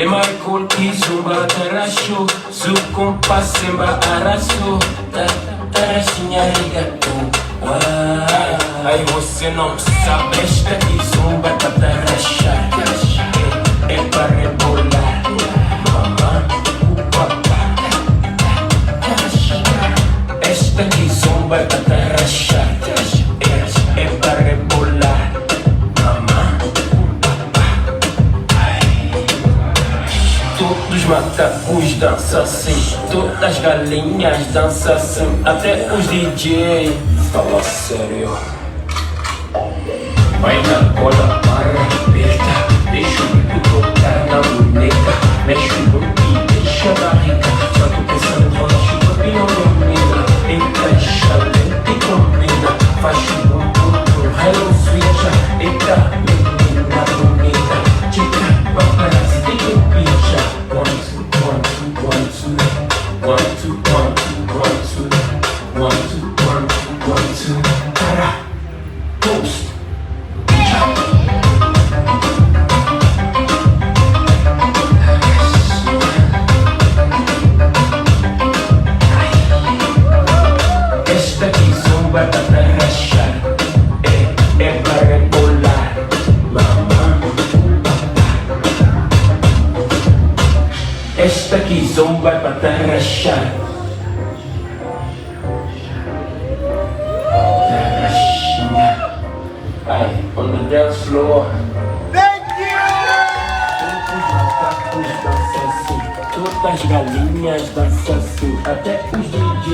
E marcou que zumba Tarraxo, su compasso semba arrasou. Tarraxinha arigato. Aí você não sabe, esta que zumba tá tarraxar. É pra rebolar. Mamãe, o papá. Esta que zumba tá tarraxar. É pra rebolar. Mamãe, o papá. Todos os macacos dançam assim, todas as galinhas dançam assim, até os DJ. Fala sério. Vai na cola para aperta, deixa o bico tocar na boneca, mexe o bumbum e deixa a barriga. Só tô pensando em rolar chuva e não domina. Encaixa lenta e combina, faz o bumbum, hello switch. Eita menina bonita, tica paparazzi, tem que picha. 1, 2, 1, 2, 1, 2, 1, 2, 1, 2, 1, 2, 1, 2, 1, 2, 1, 2, 1, 2, 1, Tara, Ghost. Esta que zumba tá tarraxar, é pra rebolar. Mamãe, esta que zumba pra tarraxar. Ai, on the dance floor. Thank you! Todos os macacos dançam assim, todas as galinhas dançam assim, até os DJ.